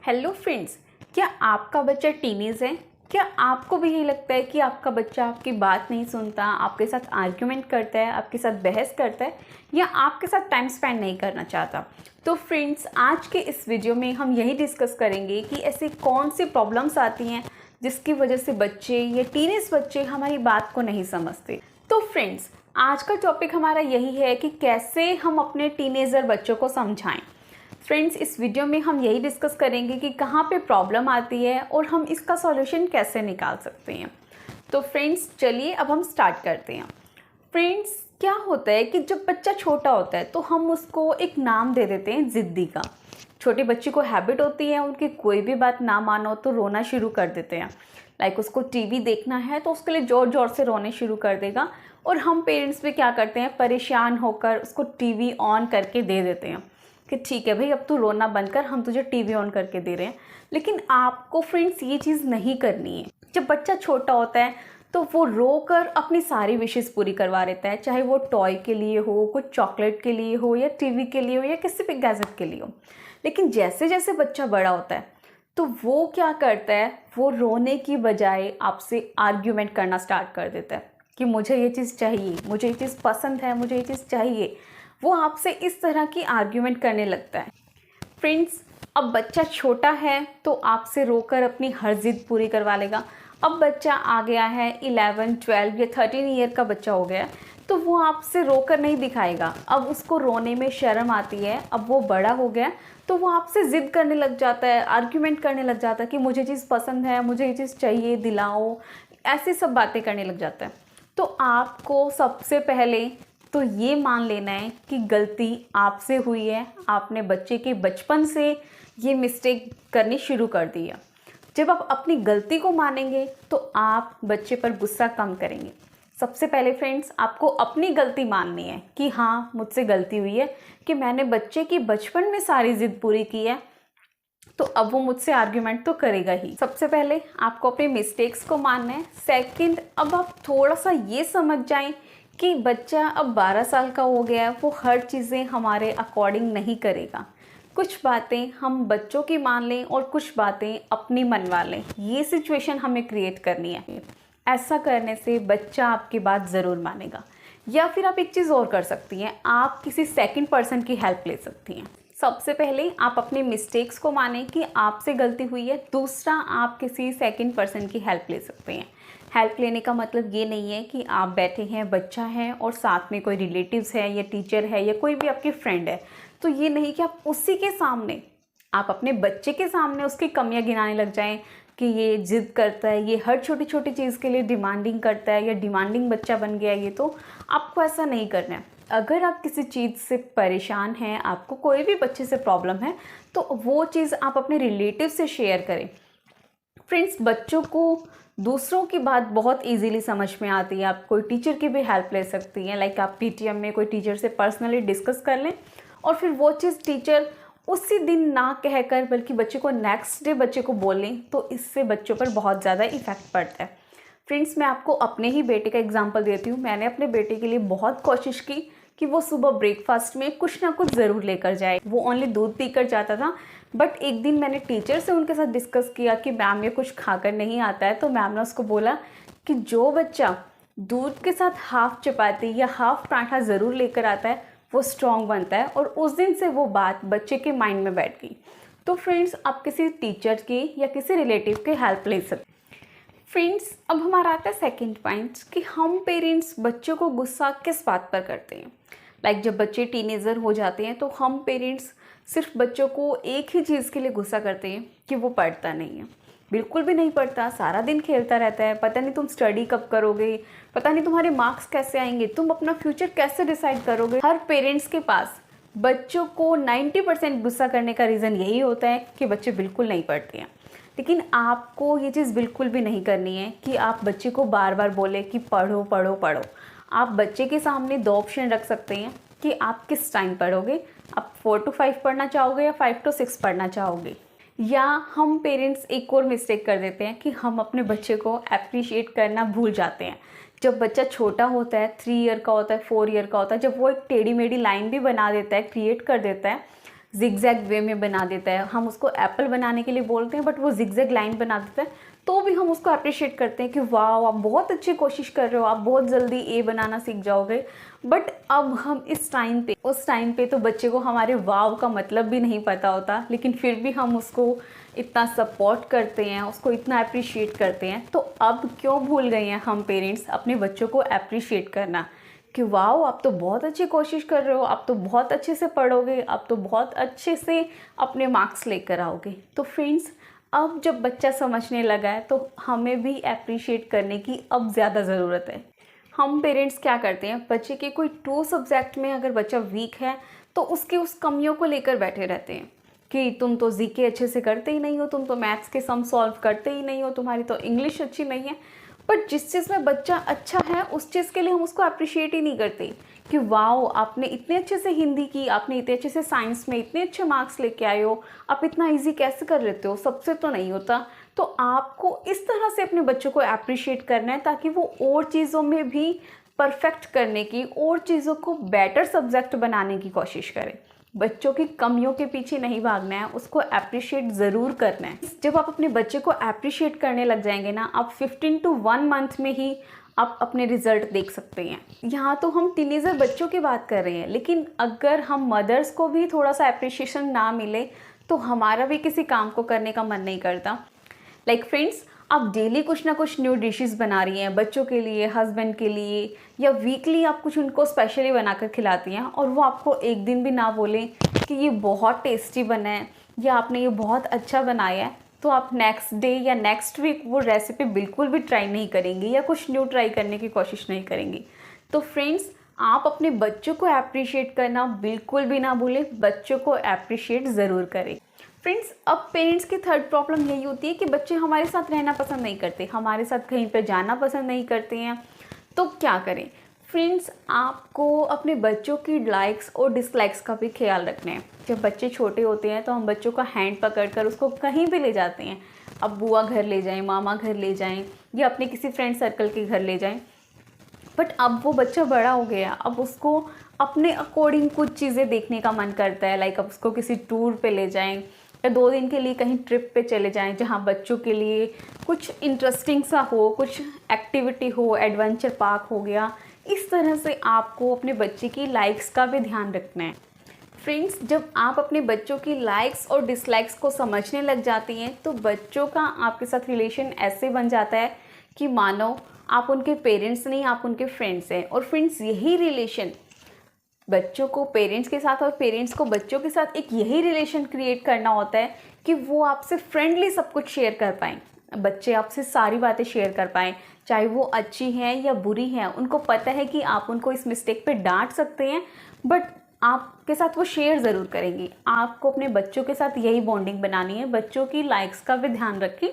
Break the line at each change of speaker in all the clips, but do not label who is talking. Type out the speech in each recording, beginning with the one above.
Hello friends, क्या आपका बच्चा टीनेज है? क्या आपको भी यही लगता है कि आपका बच्चा आपकी बात नहीं सुनता, आपके साथ आर्ग्यूमेंट करता है, आपके साथ बहस करता है या आपके साथ टाइम स्पेंड नहीं करना चाहता? तो फ्रेंड्स, आज के इस वीडियो में हम यही डिस्कस करेंगे कि ऐसी कौन सी प्रॉब्लम्स आती हैं जिसकी वजह से बच्चे या टीनेज बच्चे हमारी बात को नहीं समझते। तो फ्रेंड्स, आज का टॉपिक हमारा यही है कि कैसे हम अपने टीनेजर बच्चों को समझाएं। फ्रेंड्स, इस वीडियो में हम यही डिस्कस करेंगे कि कहाँ पे प्रॉब्लम आती है और हम इसका सॉल्यूशन कैसे निकाल सकते हैं। तो फ्रेंड्स, चलिए अब हम स्टार्ट करते हैं। फ्रेंड्स, क्या होता है कि जब बच्चा छोटा होता है तो हम उसको एक नाम दे देते हैं ज़िद्दी का। छोटे बच्चे को हैबिट होती है उनकी कोई भी बात ना मानो तो रोना शुरू कर देते हैं। लाइक उसको टीवी देखना है तो उसके लिए ज़ोर ज़ोर से रोने शुरू कर देगा और हम पेरेंट्स भी क्या करते हैं, परेशान होकर उसको टीवी ऑन करके दे देते हैं कि ठीक है भाई, अब तू रोना बंद कर, हम तुझे टीवी ऑन करके दे रहे हैं। लेकिन आपको फ्रेंड्स ये चीज़ नहीं करनी है। जब बच्चा छोटा होता है तो वो रोकर अपनी सारी विशेस पूरी करवा देता है, चाहे वो टॉय के लिए हो, कुछ चॉकलेट के लिए हो या टीवी के लिए हो या किसी भी गैजेट के लिए हो। लेकिन जैसे जैसे बच्चा बड़ा होता है तो वो क्या करता है, वो रोने की बजाय आपसे आर्ग्यूमेंट करना स्टार्ट कर देता है कि मुझे ये चीज़ चाहिए, मुझे ये चीज़ पसंद है, मुझे ये चीज़ चाहिए। वो आपसे इस तरह की आर्ग्यूमेंट करने लगता है। फ्रेंड्स, अब बच्चा छोटा है तो आपसे रोकर अपनी हर जिद पूरी करवा लेगा। अब बच्चा आ गया है 11, 12 या 13 ईयर का बच्चा हो गया तो वो आपसे रोकर नहीं दिखाएगा। अब उसको रोने में शर्म आती है, अब वो बड़ा हो गया तो वो आपसे ज़िद करने लग जाता है, आर्ग्यूमेंट करने लग जाता है कि मुझे चीज़ पसंद है, मुझे ये चीज़ चाहिए, दिलाओ, ऐसी सब बातें करने लग जाता है। तो आपको सबसे पहले तो ये मान लेना है कि गलती आपसे हुई है। आपने बच्चे के बचपन से ये मिस्टेक करनी शुरू कर दी है। जब आप अपनी गलती को मानेंगे तो आप बच्चे पर गुस्सा कम करेंगे। सबसे पहले फ्रेंड्स, आपको अपनी गलती माननी है कि हाँ, मुझसे गलती हुई है कि मैंने बच्चे की बचपन में सारी ज़िद पूरी की है, तो अब वो मुझसे आर्ग्यूमेंट तो करेगा ही। सबसे पहले आपको अपने मिस्टेक्स को मानना है। सेकंड, अब आप थोड़ा सा ये समझ जाएं कि बच्चा अब 12 साल का हो गया है, वो हर चीज़ें हमारे अकॉर्डिंग नहीं करेगा। कुछ बातें हम बच्चों की मान लें और कुछ बातें अपनी मनवा लें, ये सिचुएशन हमें क्रिएट करनी है। ऐसा करने से बच्चा आपकी बात ज़रूर मानेगा। या फिर आप एक चीज़ और कर सकती हैं, आप किसी सेकंड पर्सन की हेल्प ले सकती हैं। सबसे पहले आप अपने मिस्टेक्स को मानें कि आपसे गलती हुई है। दूसरा, आप किसी सेकंड पर्सन की हेल्प ले सकते हैं। हेल्प लेने का मतलब ये नहीं है कि आप बैठे हैं, बच्चा है और साथ में कोई रिलेटिव्स है या टीचर है या कोई भी आपकी फ्रेंड है, तो ये नहीं कि आप उसी के सामने, आप अपने बच्चे के सामने उसकी कमियां गिनाने लग जाएं कि ये जिद करता है, ये हर छोटी छोटी चीज़ के लिए डिमांडिंग करता है या डिमांडिंग बच्चा बन गया ये। तो आपको ऐसा नहीं करना है। अगर आप किसी चीज़ से परेशान हैं, आपको कोई भी बच्चे से प्रॉब्लम है, तो वो चीज़ आप अपने रिलेटिव से शेयर करें। फ्रेंड्स, बच्चों को दूसरों की बात बहुत इजीली समझ में आती है। आप कोई टीचर की भी हेल्प ले सकती हैं। लाइक आप पीटीएम में कोई टीचर से पर्सनली डिस्कस कर लें और फिर वो चीज़ टीचर उसी दिन ना कहकर बल्कि बच्चे को नेक्स्ट डे बच्चे को बोलें, तो इससे बच्चों पर बहुत ज़्यादा इफ़ेक्ट पड़ता है। फ्रेंड्स, मैं आपको अपने ही बेटे का एग्जांपल देती हूँ। मैंने अपने बेटे के लिए बहुत कोशिश की कि वो सुबह ब्रेकफास्ट में कुछ ना कुछ ज़रूर लेकर जाए। वो ओनली दूध पीकर जाता था, बट एक दिन मैंने टीचर से उनके साथ डिस्कस किया कि मैम ये कुछ खाकर नहीं आता है, तो मैम ने उसको बोला कि जो बच्चा दूध के साथ हाफ चपाती या हाफ पराठा ज़रूर लेकर आता है वो स्ट्रॉन्ग बनता है। और उस दिन से वो बात बच्चे के माइंड में बैठ गई। तो फ्रेंड्स, आप किसी टीचर की या किसी रिलेटिव की हेल्प ले सकते। फ्रेंड्स, अब हमारा आता है सेकंड पॉइंट कि हम पेरेंट्स बच्चों को गुस्सा किस बात पर करते हैं। लाइक जब बच्चे टीनेजर हो जाते हैं तो हम पेरेंट्स सिर्फ बच्चों को एक ही चीज़ के लिए गुस्सा करते हैं कि वो पढ़ता नहीं है। बिल्कुल भी नहीं पढ़ता, सारा दिन खेलता रहता है, पता नहीं तुम स्टडी कब करोगे, पता नहीं तुम्हारे मार्क्स कैसे आएंगे, तुम अपना फ्यूचर कैसे डिसाइड करोगे। हर पेरेंट्स के पास बच्चों को 90% गुस्सा करने का रीज़न यही होता है कि बच्चे बिल्कुल नहीं पढ़ते हैं। लेकिन आपको ये चीज़ बिल्कुल भी नहीं करनी है कि आप बच्चे को बार बार बोले कि पढ़ो पढ़ो पढ़ो। आप बच्चे के सामने 2 ऑप्शन रख सकते हैं कि आप किस टाइम पढ़ोगे। आप 4 to 5 पढ़ना चाहोगे या 5 to 6 पढ़ना चाहोगे। या हम पेरेंट्स एक और मिस्टेक कर देते हैं कि हम अपने बच्चे को अप्रिशिएट करना भूल जाते हैं। जब बच्चा छोटा होता है, 3 ईयर का होता है, 4 ईयर का होता है, जब वो एक टेढ़ी मेढ़ी लाइन भी बना देता है, क्रिएट कर देता है, जिगजैग वे में बना देता है, हम उसको एप्पल बनाने के लिए बोलते हैं बट वो जिगजैग लाइन बना देता है, तो भी हम उसको अप्रिशिएट करते हैं कि वाह आप बहुत अच्छी कोशिश कर रहे हो, आप बहुत जल्दी ए बनाना सीख जाओगे। बट अब हम उस टाइम पे तो बच्चे को हमारे वाव का मतलब भी नहीं पता होता, लेकिन फिर भी हम उसको इतना सपोर्ट करते हैं, उसको इतना अप्रिशिएट करते हैं। तो अब क्यों भूल गए हैं हम पेरेंट्स अपने बच्चों को अप्रिशिएट करना कि वाओ आप तो बहुत अच्छी कोशिश कर रहे हो, आप तो बहुत अच्छे से पढ़ोगे, आप तो बहुत अच्छे से अपने मार्क्स लेकर आओगे। तो फ्रेंड्स, अब जब बच्चा समझने लगा है तो हमें भी अप्रिशिएट करने की अब ज़्यादा ज़रूरत है। हम पेरेंट्स क्या करते हैं, बच्चे के कोई 2 सब्जेक्ट में अगर बच्चा वीक है तो उसकी उस कमियों को लेकर बैठे रहते हैं कि तुम तो जीके अच्छे से करते ही नहीं हो, तुम तो मैथ्स के सम सॉल्व करते ही नहीं हो, तुम्हारी तो इंग्लिश अच्छी नहीं है। बट जिस चीज़ में बच्चा अच्छा है उस चीज़ के लिए हम उसको अप्रिशिएट ही नहीं करते कि वाओ आपने इतने अच्छे से हिंदी की, आपने इतने अच्छे से साइंस में इतने अच्छे मार्क्स लेके आए हो, आप इतना इजी कैसे कर लेते हो, सबसे तो नहीं होता। तो आपको इस तरह से अपने बच्चों को अप्रिशिएट करना है ताकि वो और चीज़ों में भी परफेक्ट करने की, और चीज़ों को बेटर सब्जेक्ट बनाने की कोशिश करें। बच्चों की कमियों के पीछे नहीं भागना है, उसको अप्रिशिएट ज़रूर करना है। जब आप अपने बच्चे को अप्रिशिएट करने लग जाएंगे ना, आप 15 to 1 मंथ में ही आप अपने रिजल्ट देख सकते हैं। यहाँ तो हम टीनेजर बच्चों की बात कर रहे हैं, लेकिन अगर हम मदर्स को भी थोड़ा सा अप्रिशिएशन ना मिले तो हमारा भी किसी काम को करने का मन नहीं करता। लाइक फ्रेंड्स, आप डेली कुछ ना कुछ न्यू डिशेस बना रही हैं बच्चों के लिए, हस्बैंड के लिए, या वीकली आप कुछ उनको स्पेशली बनाकर खिलाती हैं और वो आपको एक दिन भी ना बोलें कि ये बहुत टेस्टी बना है या आपने ये बहुत अच्छा बनाया है, तो आप नेक्स्ट डे या नेक्स्ट वीक वो रेसिपी बिल्कुल भी ट्राई नहीं करेंगी या कुछ न्यू ट्राई करने की कोशिश नहीं करेंगी। तो फ्रेंड्स, आप अपने बच्चों को अप्रिशिएट करना बिल्कुल भी ना भूलें, बच्चों को अप्रिशिएट ज़रूर करें। फ्रेंड्स, अब पेरेंट्स की थर्ड प्रॉब्लम यही होती है कि बच्चे हमारे साथ रहना पसंद नहीं करते, हमारे साथ कहीं पर जाना पसंद नहीं करते हैं। तो क्या करें? फ्रेंड्स, आपको अपने बच्चों की लाइक्स और डिसलाइक्स का भी ख्याल रखना है। जब बच्चे छोटे होते हैं तो हम बच्चों का हैंड पकड़कर उसको कहीं भी ले जाते हैं, अब बुआ घर ले जाएं, मामा घर ले जाएं या अपने किसी फ्रेंड सर्कल के घर ले जाएं। बट अब वो बच्चा बड़ा हो गया, अब उसको अपने अकॉर्डिंग कुछ चीज़ें देखने का मन करता है। लाइक अब उसको किसी टूर पे ले जाएं या 2 दिन के लिए कहीं ट्रिप पे चले जाएं जहाँ बच्चों के लिए कुछ इंटरेस्टिंग सा हो, कुछ एक्टिविटी हो, एडवेंचर पार्क हो गया। इस तरह से आपको अपने बच्चे की लाइक्स का भी ध्यान रखना है। फ्रेंड्स, जब आप अपने बच्चों की लाइक्स और डिसलाइक्स को समझने लग जाती हैं तो बच्चों का आपके साथ रिलेशन ऐसे बन जाता है कि मानो आप उनके पेरेंट्स नहीं, आप उनके फ्रेंड्स हैं। और फ्रेंड्स, यही रिलेशन बच्चों को पेरेंट्स के साथ और पेरेंट्स को बच्चों के साथ एक यही रिलेशन क्रिएट करना होता है कि वो आपसे फ्रेंडली सब कुछ शेयर कर पाएँ, बच्चे आपसे सारी बातें शेयर कर पाएँ, चाहे वो अच्छी हैं या बुरी हैं। उनको पता है कि आप उनको इस मिस्टेक पे डांट सकते हैं बट आपके साथ वो शेयर ज़रूर करेंगी। आपको अपने बच्चों के साथ यही बॉन्डिंग बनानी है। बच्चों की लाइक्स का भी ध्यान रखें।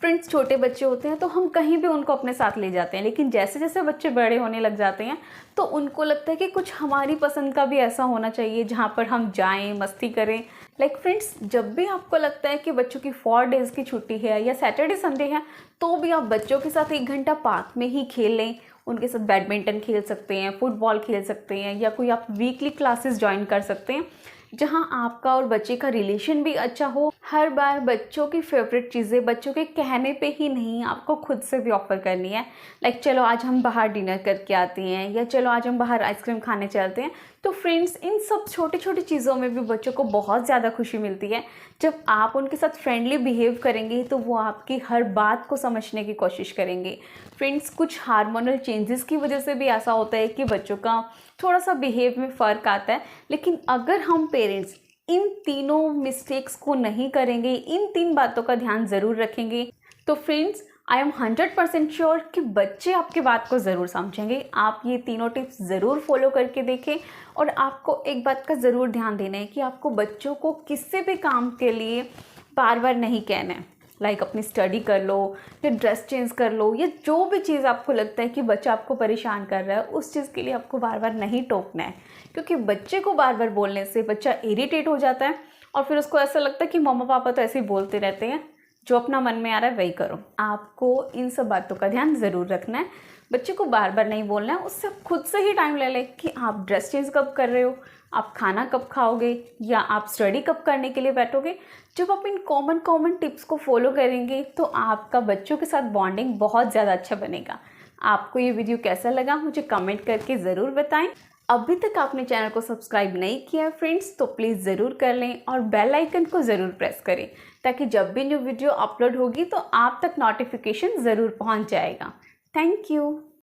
फ्रेंड्स, छोटे बच्चे होते हैं तो हम कहीं भी उनको अपने साथ ले जाते हैं, लेकिन जैसे जैसे बच्चे बड़े होने लग जाते हैं तो उनको लगता है कि कुछ हमारी पसंद का भी ऐसा होना चाहिए जहाँ पर हम जाएं, मस्ती करें। लाइक फ्रेंड्स, जब भी आपको लगता है कि बच्चों की 4 डेज़ की छुट्टी है या सैटरडे संडे है तो भी आप बच्चों के साथ 1 घंटा पार्क में ही खेल लें। उनके साथ बैडमिंटन खेल सकते हैं, फुटबॉल खेल सकते हैं, या कोई आप वीकली क्लासेस ज्वाइन कर सकते हैं जहां आपका और बच्चे का रिलेशन भी अच्छा हो। हर बार बच्चों की फेवरेट चीज़ें बच्चों के कहने पे ही नहीं, आपको खुद से भी ऑफर करनी है। लाइक चलो आज हम बाहर डिनर करके आते हैं, या चलो आज हम बाहर आइसक्रीम खाने चलते हैं। तो फ्रेंड्स, इन सब छोटी छोटी चीज़ों में भी बच्चों को बहुत ज़्यादा खुशी मिलती है। जब आप उनके साथ फ्रेंडली बिहेव करेंगे तो वो आपकी हर बात को समझने की कोशिश करेंगे। फ्रेंड्स, कुछ हार्मोनल चेंजेस की वजह से भी ऐसा होता है कि बच्चों का थोड़ा सा बिहेव में फ़र्क आता है, लेकिन अगर हम पेरेंट्स इन तीनों मिस्टेक्स को नहीं करेंगे, इन 3 बातों का ध्यान ज़रूर रखेंगे, तो फ्रेंड्स आई एम 100% श्योर कि बच्चे आपकी बात को ज़रूर समझेंगे। आप ये तीनों टिप्स ज़रूर फॉलो करके देखें। और आपको एक बात का ज़रूर ध्यान देना है कि आपको बच्चों को किसी भी काम के लिए बार बार नहीं कहना है। लाइक अपनी स्टडी कर लो या ड्रेस चेंज कर लो, या जो भी चीज़ आपको लगता है कि बच्चा आपको परेशान कर रहा है उस चीज़ के लिए आपको बार बार नहीं टोकना है, क्योंकि बच्चे को बार बार बोलने से बच्चा इरिटेट हो जाता है और फिर उसको ऐसा लगता है कि मम्मा पापा तो ऐसे ही बोलते रहते हैं, जो अपना मन में आ रहा है वही करो। आपको इन सब बातों का ध्यान ज़रूर रखना है। बच्चे को बार बार नहीं बोलना है, उससे आप खुद से ही टाइम ले लें कि आप ड्रेस चेंज कब कर रहे हो, आप खाना कब खाओगे, या आप स्टडी कब करने के लिए बैठोगे। जब आप इन कॉमन टिप्स को फॉलो करेंगे तो आपका बच्चों के साथ बॉन्डिंग बहुत ज़्यादा अच्छा बनेगा। आपको ये वीडियो कैसा लगा मुझे कमेंट करके ज़रूर बताएं। अभी तक आपने चैनल को सब्सक्राइब नहीं किया है फ्रेंड्स तो प्लीज़ ज़रूर कर लें और बेल आइकन को ज़रूर प्रेस करें, ताकि जब भी न्यू वीडियो अपलोड होगी तो आप तक नोटिफिकेशन ज़रूर पहुंच जाएगा। Thank you.